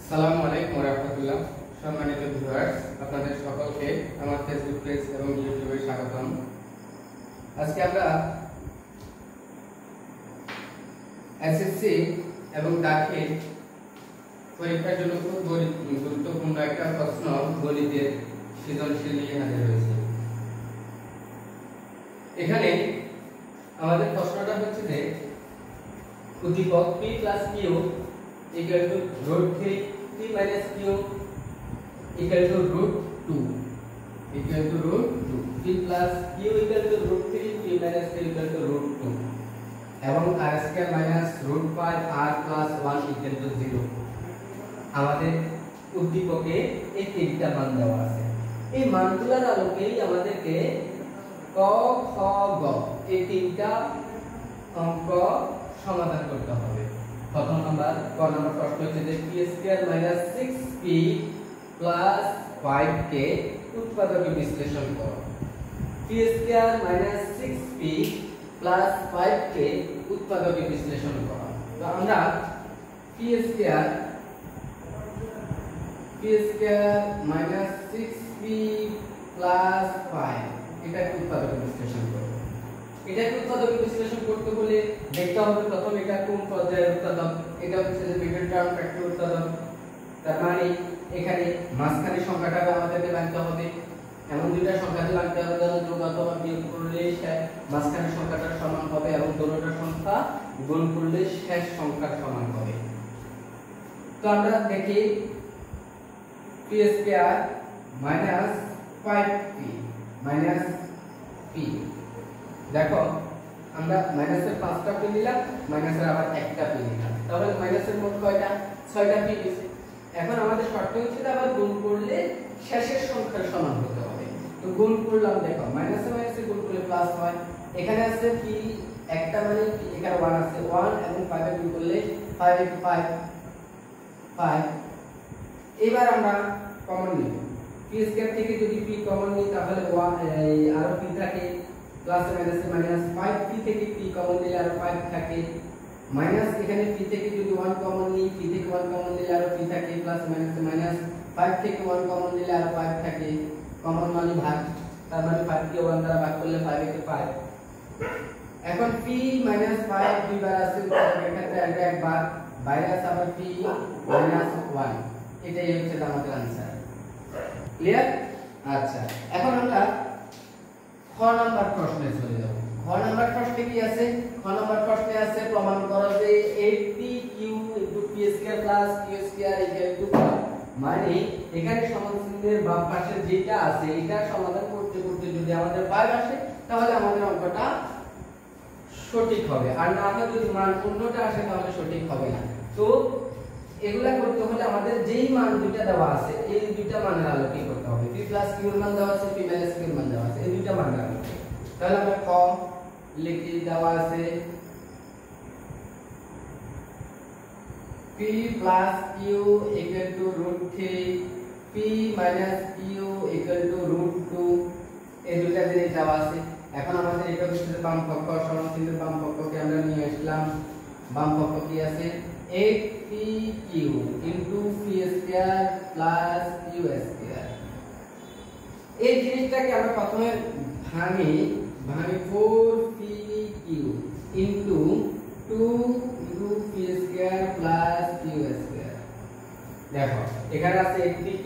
আসসালামু আলাইকুম ওয়া রাহমাতুল্লাহ। সম্মানিত ভিউয়ার্স, আপনাদের সকলকে আমার ফেসবুক পেজ এবং ইউটিউবে স্বাগতম। আজকে আমরা এসএসসি এবং দাখিল পরীক্ষার জন্য খুব গুরুত্বপূর্ণ একটা প্রশ্ন গণিতের সৃজনশীল নিয়ে হাজির হয়েছে। এখানে আমাদের প্রশ্নটা হচ্ছে যে উদ্দীপক p + q equal to √3 p minus q equal to √2 equal to √2 p plus q equal to √3 p minus q equal to √2 এবং r square minus √5 r plus 1 equal to 0 আমাদের উদ্দীপকে এই তিনটা মান দেওয়া আছে। এই মানগুলোর আলোকেই আমাদেরকে ক খ গ এই তিনটা অঙ্ক সমাধান করতে হবে। প্রথম নাম্বার ক নাম্বার প্রশ্ন হচ্ছে যে p² - 6p + 5k উৎপাদকে বিশ্লেষণ করো। p² - 6p + 5k উৎপাদকে বিশ্লেষণ করো। তো আমরা p² - 6p + 5 এটা উৎপাদকে বিশ্লেষণ করব। এটাকে উৎপাদকে বিশ্লেষণ করতে হলে দেখতে হবে প্রথম এটা কোন পর্যায়ের উৎপাদক। এটা হচ্ছে যে মিডল টার্ম ফ্যাক্টর উৎপাদক। তার মানে এখানে মাঝখানের সংখ্যাটা আমাদেরকে জানতে হবে। এমন দুইটা সংখ্যা দিয়ে জানতে হবে যেন যোগ অথবা বিয়োগ করলে মাঝখানের সংখ্যাটার সমান হবে এবং দুটোটা সংখ্যা গুণ করলে শেষ সংখ্যার সমান হবে। তো আমরা দেখি p² - 5p - p দেখো আমরা মাইনাসের 5টা পি নিলাম, মাইনাসের আবার একটা পি নিলাম, তাহলে মাইনাসের মোট কয়টা? 6টা পি আছে। এখন আমাদের শর্ত হচ্ছে যে আবার গুণ করলে শেষের সংখ্যার সমান হতে হবে। তো গুণ করলাম, দেখো মাইনাসে মাইনাসে গুণ করলে প্লাস হয়। এখানে আছে পি একটা মানে এখানে 1 আছে, 1 এবং 5 এর গুণ করলে 5 * 5 এবার আমরা কমন নিব। p² থেকে যদি p কমন নিই তাহলে আরো p থাকে, প্লাস মাইনাসে মাইনাস 5p থেকে p কমন নিলে আরো 5 থাকে, মাইনাস এখানে p থেকে যদি 1 কমন নিই, p থেকে 1 কমন নিলে আরো p থাকে, প্লাস মাইনাসে মাইনাস 5 থেকে 1 কমন নিলে আরো 5 থাকে। কমন মানে ভাগ, তার মানে 5 কে 1 দ্বারা ভাগ করলে 5 * 5। এখন p - 5 দুইবার আছে, উৎপাদকের ক্ষেত্রে একবার, বাইরে আছে আবার p - 1। এটাই হচ্ছে আমাদের आंसर। ক্লিয়ার? আচ্ছা, এখন আমরা খ নাম্বার প্রশ্নে চলে যাব। খ নাম্বার প্রশ্নে কি আছে? খ নাম্বার প্রশ্নে আছে প্রমাণ করো যে 80q * p² + q² = মানে এখানে সমানচিহ্নের বাম পাশে যেটা আছে এটা সমাধান করতে করতে যদি আমাদের 5 আসে তাহলে আমাদের অঙ্কটা সঠিক হবে, আর না হলে যদি মান অন্যটা আসে তাহলে সঠিক হবে না। তো এগুলা করতে হলে আমাদের যেই মান দুটো দেওয়া আছে এই দুটো মানের আলোকে করতে হবে। p + q এর মান দেওয়া আছে, p - q এর মান দেওয়া আছে, এই দুটো মানের আলোকে। তাহলে আমরা ক লিখি, দেওয়া আছে p + q = √3 p - q = √2 এই দুটো জিনিস দেওয়া আছে। এখন আমাদের এটা হচ্ছে বাম পক্ষ, সমানচিহ্নের বাম পক্ষকে আমরা নিয়ে আসলাম। বাম পক্ষ কি আছে? 8pq * p² + q²। এই জিনিসটাকে আমরা প্রথমে ভাঙি 4pq * 2 p² + q²। দেখো এখানে আছে 8pq,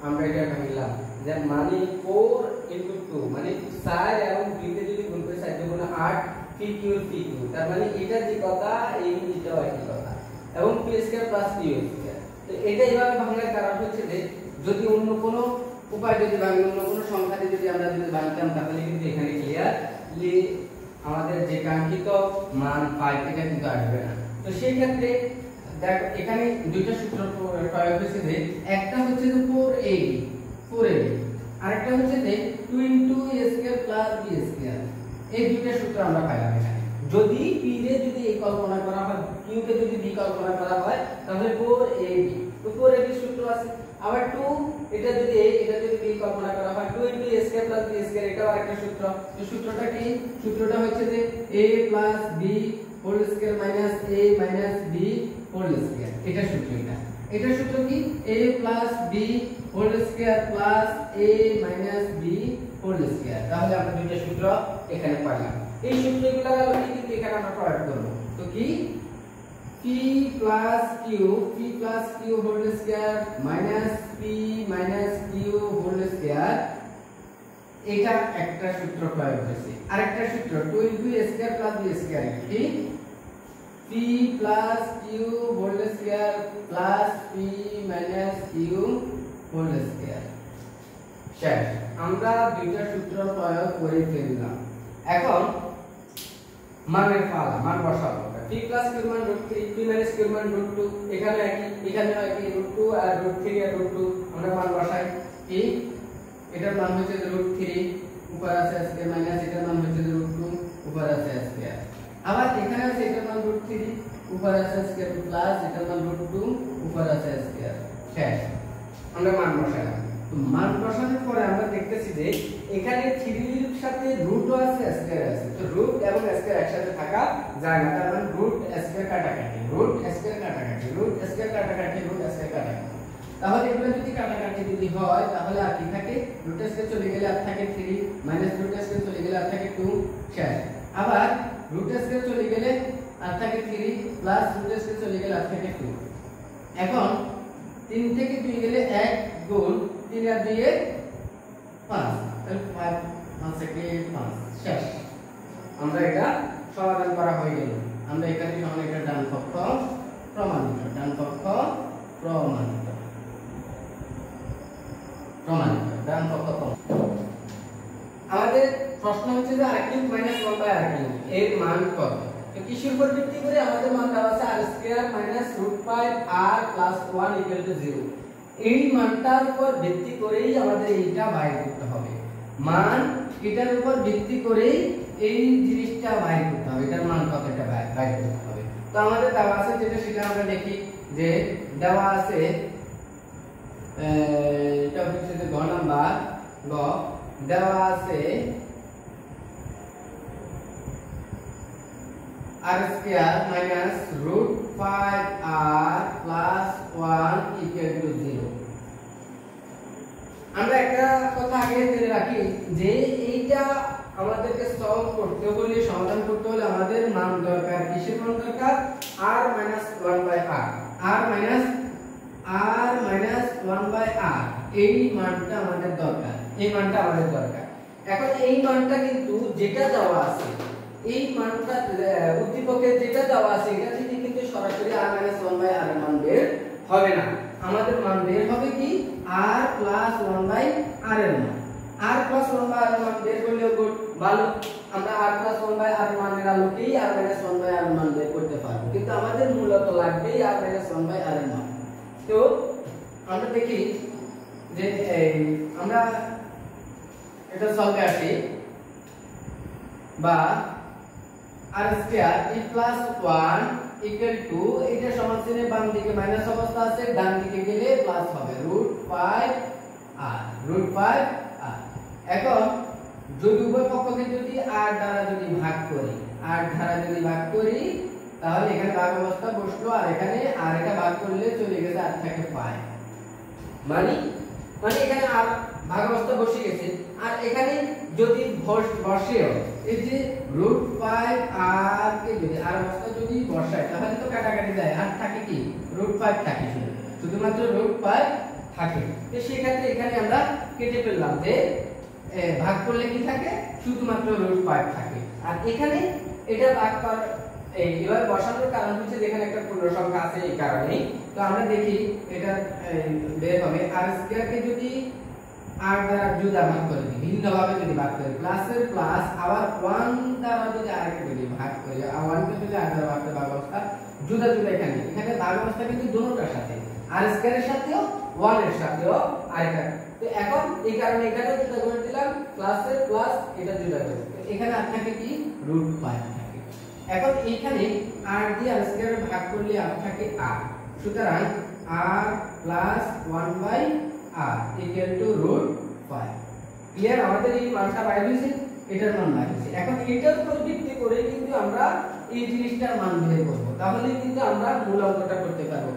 আমরা এটা ভাঙলাম যে মানে 4 * 2 মানে 4 এবং 2 তে যদি গুণ করি 4 * 2 = 8 pq pq, তার মানে এটা যে কথা এই এটাও একই কথা, এবং p² + q²। তো এটা এইভাবে ভাঙার কারণ হচ্ছে যে যদি অন্য কোনো উপায় যদি ভাঙি, অন্য কোনো সংখ্যা দিয়ে যদি আমরা ভাঙতাম তাহলে কিন্তু এখানে ক্লিয়ারলি আমাদের যে কাঙ্ক্ষিত মান 5 এটা কিন্তু আসবে না। তো সেই ক্ষেত্রে দেখো এখানে দুইটা সূত্র প্রয়োগ হয়েছে যে একটা হচ্ছে যে 4ab আরেকটা হচ্ছে যে 2 * a² + b²। এই দুইটা সূত্র আমরা পাইলাম এখানে। যদি p রে যদি a কল্পনা করা হয়, q কে যদি b কল্পনা করা হয় তাহলে 4ab, তো 4ab সূত্র আছে। আবার 2 এটা যদি a এটা যদি b কল্পনা করা হয় 2 * a² + b² এটাও আরেকটা সূত্র। তো সূত্রটা কি? সূত্রটা হচ্ছে যে a + b² - a - b² এটা সূত্র। এটা এটার সূত্র কি a plus b whole square plus a minus b whole square. তাহলে আমরা দুইটা সূত্র এখানে পাইলাম। এই সূত্রগুলো গেল কিন্তু এখানে আমরা প্রয়োগ করব। তো কি p plus q whole square minus p minus q whole square, এটা একটা সূত্র প্রয়োগ হয়েছে। আরেকটা সূত্র 2 a square plus b square কি p plus q whole square plus p minus q whole square. শেষ, আমরা দুইটা সূত্র প্রয়োগ করে ফেললাম। এখন মানের পালা, মান বসাবো। p প্লাস q মান √3, p মাইনাস q মান √2, এখানে একই, এখানে একই, √2 আর √3 আর √2 আমরা মান বসাই। কি এটার মান হচ্ছে √3, উপর আছে স্কয়ার, মাইনাস এটার মান হচ্ছে √2, উপর আছে স্কয়ার। আবার এখানে আছে এটার মান √3, উপর আছে স্কয়ার, প্লাস এটার মান √2, উপর আছে স্কয়ার। শেষ, আমরা মান বসালাম। তো মান বসানোর পরে আমরা দেখতেছি যে এখানে 3 এর সাথে রুটও আছে, স্কয়ার আছে। তো রুট এবং স্কয়ার একসাথে থাকা যায় না, তার মানে রুট স্কয়ার কাটাকাটি, রুট স্কয়ার কাটাকাটি, রুট স্কয়ার কাটাকাটি, রুট স্কয়ার কাটাকাটি। তাহলে এগুলো যদি কাটাকাটি যদি হয় তাহলে আর কি থাকে, রুট স্কয়ার চলে গেলে আর থাকে 3, মাইনাস রুট স্কয়ার চলে গেলে আর থাকে 2। শেষ, আবার রুট স্কয়ার চলে গেলে আর থাকে 3, প্লাস রুট স্কয়ার চলে গেলে আর থাকে 2। এখন 3 থেকে 2 গেলে 1 গুণ 3 আর 2 এর 5, তাহলে 5 থেকে 5। শেষ, আমরা এটা সমাধান করা হয়ে গেল। আমরা এখানে সমান এটা ডান পক্ষ প্রমাণিত, ডান পক্ষ প্রমাণিত, প্রমাণিত, ডান পক্ষ প্রমাণিত। আমাদের প্রশ্ন হচ্ছে যে r³ - 1/r³ এর মান কত। তো কিসের উপর ভিত্তি করে আমাদের মান দেওয়া আছে r² - √5r + 1 = 0। এই মানটার উপর ভিত্তি করেই আমাদের এইটা বাইর করতে হবে। মান এটার উপর ভিত্তি করেই এই জিনিসটা বাইর করতে হবে, এটার মান কত এটা বাইর করতে হবে। তো আমাদের দেওয়া আছে যেটা, সেটা আমরা দেখি যে দেওয়া আছে, এটা হচ্ছে যে গ নাম্বার, গ দেওয়া আছে r² - √5r + 1 = 0। আমরা একটা কথা আগে জেনে রাখি যে এইটা আমাদেরকে সলভ করতে হলে, সমাধান করতে হলে আমাদের মান দরকার। কিসের মান দরকার? r - 1/r, r - 1/r, এই মানটা আমাদের দরকার, এই মানটা আমাদের দরকার। এখন এই মানটা কিন্তু যেটা দেওয়া আছে, এই মানটা উদ্দীপকে যেটা দেওয়া আছে এটা থেকে কিন্তু সরাসরি r - 1/r এর মান বের হবে না। আমাদের মান বের হবে কি r + 1/r এর মান। r + 1/r এর মান বের করলেও ভালো, আমরা r + 1/r এর মানের আলোকেই r - 1/r এর মান বের করতে পারবো, কিন্তু আমাদের মূলত লাগবে r - 1/r এর মান। তো আমরা দেখি যে আমরা এটা সলভে আসি, বা r² + 1 = এটা সমান চিহ্নের বাম দিকে মাইনাস অবস্থা আছে, ডান দিকে গেলে প্লাস হবে, √5r। এখন যদি উভয় পক্ষকে যদি r দ্বারা যদি ভাগ করি, r দ্বারা যদি ভাগ করি তাহলে এখানে ভাগ অবস্থা বসলো, আর এখানে r এটা ভাগ করলে চলে গেছে r থেকে 5, মানে এখানে r ভাগ অবস্থা বসে গেছে। আর এখানে যদি বসেও এই যে √5r কে যদি r অবস্থা যদি বসায় তাহলে তো কাটাকাটি যায়, আর থাকে কি √5 থাকে, শুধুমাত্র √5 থাকে। তো সেই ক্ষেত্রে এখানে আমরা কেটে ফেললাম যে ভাগ করলে কি থাকে, শুধুমাত্র √5 থাকে। আর এখানে এটা ভাগ কর এবার বসানোর কারণ হচ্ছে যেখানে একটা পূর্ণ সংখ্যা আছে এই কারণে। তো আমরা দেখি এটা বের হবে, r² কে যদি r দ্বারা জুদা ভাগ করে দিই, ভিন্নভাবে যদি ভাগ করি, প্লাসের প্লাস, আবার 1 দ্বারা যদি আরেকটা যদি ভাগ করি, আর 1 কে যদি r দ্বারা ভাগ করে, ভাগ অবস্থা জুদা জুদা, এখানে ভাগ অবস্থা কিন্তু দুটোটার সাথে, r² এর সাথেও 1 এর সাথেও আরেকটা। তো এখন এই কারণে এখানে জুদা করে দিলাম, প্লাসের প্লাস এটা জুদা করে, এখানে আর থাকে কি √5 থাকে। এখন এইখানে r দিয়ে r² ভাগ করলে আর থাকে r, সুতরাং r + 1/r = √5। ক্লিয়ার? আমাদের এই মানটা বাইরে হইছে, এটার মান বাইরে হইছে। এখন এটার উপর ভিত্তি করে কিন্তু আমরা এই জিনিসটার মান বের করব, তাহলে কিন্তু আমরা মূল অঙ্কটা করতে পারবো।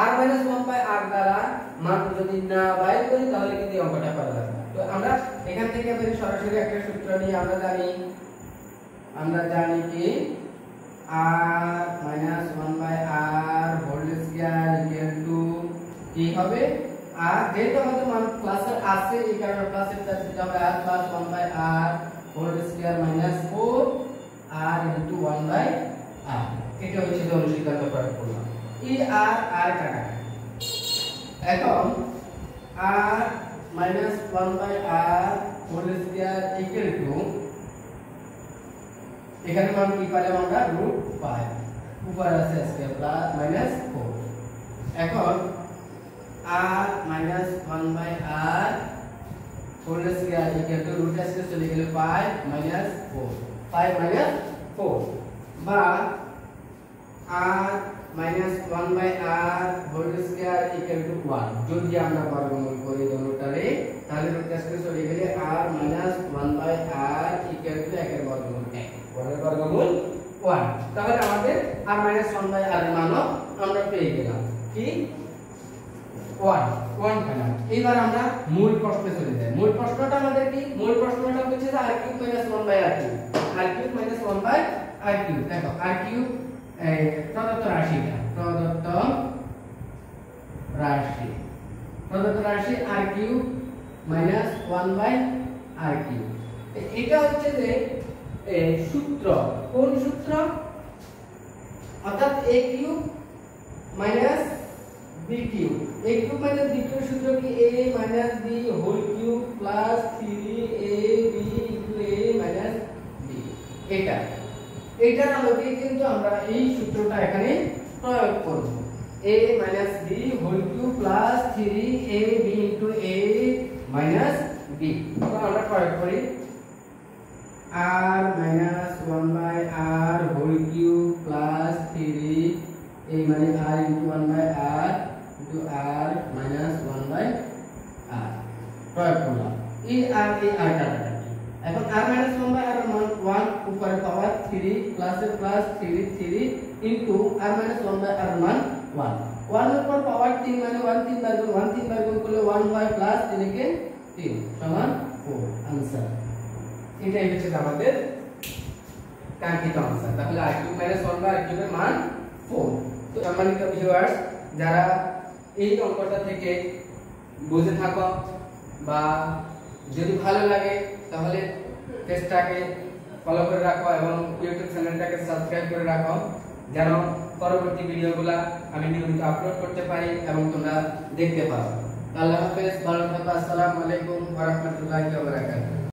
r মাইনাস 1 বাই r দ্বারা মান যদি না বাইর করি তাহলে কিন্তু এই অঙ্কটা করা যাবে না। তো আমরা এখান থেকে সরাসরি একটা সূত্র নিয়ে আমরা জানি কি r minus 1 by r whole square equal to কি হবে r, যেহেতু আমাদের মান ক্লাসের আছে এই কারণে ক্লাসের প্লাস দিতে হবে r plus 1 by r whole square minus 4 r into 1 by r। এটা হচ্ছে যে অনুসিদ্ধান্ত প্রয়োগ করলাম। এই r কাটা, এখন r minus 1 by r whole square equal to এখানে মান কি পাইলাম আমরা রুট পাই, উপর আছে স্কয়ার প্লাস মাইনাস 4। এখন r minus 1 by r whole square equal to root square চলে গেলে পাই মাইনাস 4, পাই মাইনাস 4 বা r minus 1 by r whole square equal to 1। যদি আমরা বর্গমূল করি দুটোটারে তাহলে রুট স্কয়ার চলে গেলে r minus 1 by r equal to 1 এর বর্গমূল 1, 1 এর বর্গমূল 1। তাহলে আমাদের r মাইনাস 1 বাই r এর মানও আমরা পেয়ে গেলাম কি 1 পেলাম। এবার আমরা মূল প্রশ্নে চলে যাই। মূল প্রশ্নটা আমাদের কি, মূল প্রশ্নটা হচ্ছে যে r cube minus 1 by r cube, r cube minus 1 by r cube. দেখো r কিউব প্রদত্ত রাশি r cube minus 1 by r cube. এটা হচ্ছে যে সূত্র, কোন সূত্র, অর্থাৎ a cube minus b cube. a cube minus b cube সূত্র কি a minus b whole cube plus 3ab into a minus b। এটার আলোকে কিন্তু আমরা এই সূত্রটা এখানে প্রয়োগ করব। a minus b whole cube plus 3ab into a minus b। তো আমরা প্রয়োগ করি r minus 1 by r whole cube plus 3 a মানে r into 1 by r into r minus 1 by r প্রয়োগ করলাম। এই r কাটাকাটি, এখন r মাইনাস 1 বাই r মান 1 উপরে পাওয়ার 3 প্লাসে plus 3 into r minus 1 by r মান 1 এর উপর পাওয়ার 3 মানে 1 3 বার গুণ করলে 1 হয় প্লাস 3 কে 3 সমান 4 आंसर। এটাই হচ্ছে আমাদের কাঙ্ক্ষিত आंसर। তাহলে r cube minus 1 by r কিউবের মান 4। তো সম্মানিত ভিউয়ার্স, যারা এই অঙ্কটা থেকে বুঝে থাকো বা যদি ভালো লাগে তাহলে পেজটাকে ফলো করে রাখো এবং ইউটিউব চ্যানেলটাকে সাবস্ক্রাইব করে রাখো, যেন পরবর্তী ভিডিওগুলো আমি নিয়মিত আপলোড করতে পারি এবং তোমরা দেখতে পারো। আল্লাহ হাফেজ, ভালো থাকো। আসসালামু আলাইকুম ওয়া রাহমাতুল্লাহি ওয়া বারাকাতুহু।